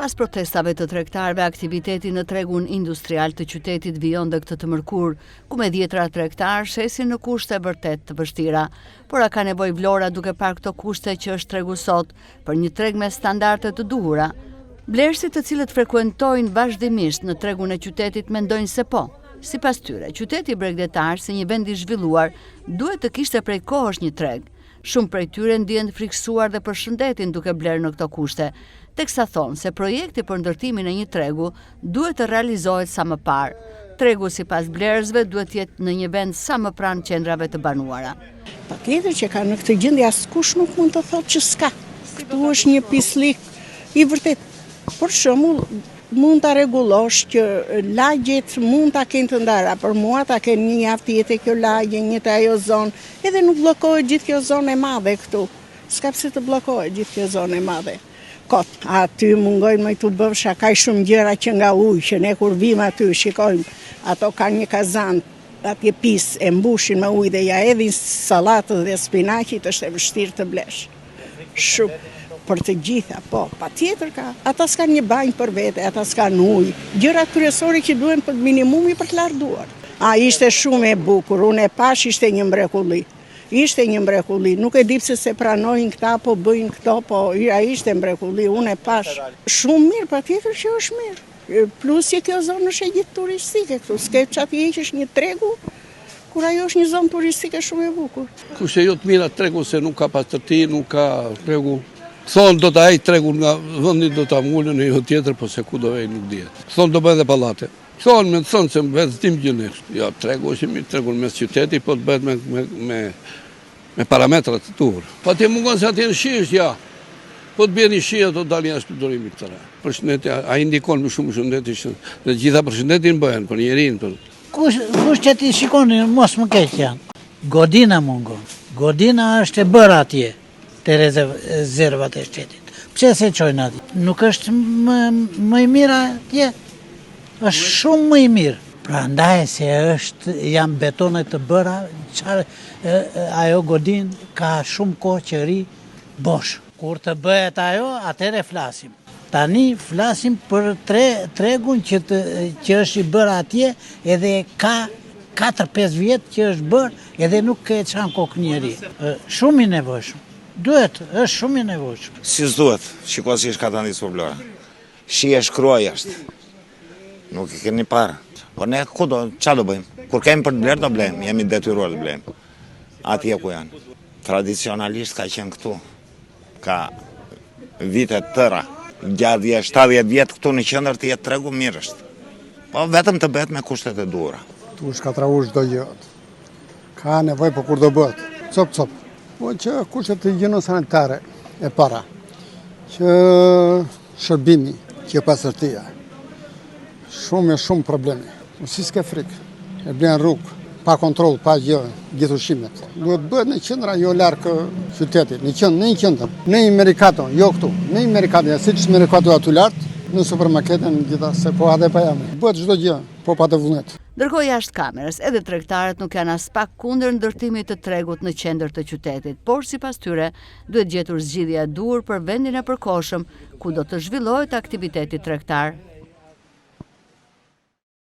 Pas protestave të tregtarëve, aktiviteti në tregun industrial të qytetit vijon dhe këtë të mërkur, ku me 10 tregtarë shesin në kushte vërtet të vështira. Por a ka nevojë Vlora duke parë këto kushte që është tregu sot për një treg me standarde të duhura? Blerësit të cilët frekuentojnë vazhdimisht në tregun e qytetit mendojnë se po. Sipas tyre, qyteti bregdetar si një vend i zhvilluar duhet të kishte prej kohësh një treg. Shumë prej tyre ndihen friksuar dhe përshëndetin duke blerë në këto kushte, teksa thonë se projekti për ndërtimin e një tregu duhet të realizohet sa më parë. Tregu sipas blerësve duhet jetë në një vend sa më pranë qendrave të banuara. Patjetër që ka në këtë gjendje askush nuk mund të thotë që s'ka. Këtu është një pislik i vërtet. Për shembull, mund ta rregullosh që lagjet mund ta kenë të ndara, për mua ta kenë një javë tjetër kjo lagje, një të ajo zonë, edhe nuk bllokohet gjithë kjo zonë e madhe këtu. S'ka pse të bllokohet gjithë kjo zonë e madhe. Kot, aty mungojnë me të bëfsha kaq shumë gjëra që nga ujë, që ne kur vim aty shikojmë, ato kanë një kazan, atje pis e mbushin me ujë dhe ja hedhin sallatën dhe spinaqit, është e vështirë të blesh. Shumë. Për të gjitha, po, patjetër ka. Ata s'kan një banjë për vete, ata s'kan ujë. Gjërat kryesore që duhen për minimumi për të larduar. Ishte shumë e bukur, unë e pash ishte një mrekulli. Ishte një mrekulli, nuk e di pse se pranojnë këta, po bëjnë këto, po ishte mrekulli, unë e pash. Shumë mirë, patjetër që është mirë. Plus që kjo zonë është e gjithë turistike këtu, s'ke që ati heqësh një tregu, kur ajo është një zonë turistike shumë e bukur. Kushte jo të mira tregu se nuk ka pastërti, nuk ka tregu. Thonë do të ajtë tregun nga vëndi do të amullën e jo tjetër, po se ku do vej nuk djetë. Thonë do bëjë dhe palate. Thonë me të thonë se më vetë tim gjënesh. Ja, tregu është i mirë, tregun mes qyteti, po të bëjt me parametrat të tuhur. Pa të mungon se atje në shi është, ja. Po të bjeni shi, ato dalin ashtë të dorimi të tëra. Përshëndetje, a indikon më shumë shëndetje, dhe gjitha përshëndetin bëhen, për njerin. Kush që ti shikoni, mos më keq janë. Godina mungon. Godina është e bërë atje të rezervat e shtetit. Pse se qojnë ati? Nuk është më i mirë atje? është shumë më i mirë. Pra ndaj se janë betonet të bëra, ajo godin ka shumë kohë që ri bosh. Kur të bëhet ajo, atëre flasim. Tani flasim për tregun që është i bërë atje, edhe ka 4-5 vjetë që është bërë, edhe nuk ke qanë kokë njeri. Shumë i nevojshëm. Duhet, është shumë i nevojshëm. Si s'duhet, shiko si është ka të ndisë problema. Shi e shkruaj është. Nuk i keni para. Por ne ku do, qa do bëjmë? Kur kemi për të blerë, do blejmë. Jemi detyruar të blejmë. Atje ku janë. Tradicionalisht ka qenë këtu. Ka vitet tëra. Gjardhje 70 vjetë këtu në qendër të jetë tregu mirë është. Po vetëm të bëhet me kushtet e duhura. Tu shkatraush do gjët. Ka nevoj për kur do bëhet. Cop. Po që kushtet të higjienës sanitare e para. Që shërbimi, që pasërtia. Shumë probleme. Si s'ke frikë. E blen rrugë, pa kontrol, pa gjë, gjithë ushimet. Duhet bëhet në qendra jo larkë qytetit, në një qendër. Në një merikato, jo këtu. Në një merikato, si që merikato aty lartë, në supermarketën gjitha, se po adhe pa jamë. Bëhet çdo gjë, po pa të vullnet. Ndërkohë jashtë kamerës, edhe tregtarët nuk janë as pak kundër ndërtimit të tregut në qendër të qytetit, por sipas tyre duhet gjetur zgjidhja e duhur për vendin e përkohshëm ku do të zhvillohet aktiviteti tregtar.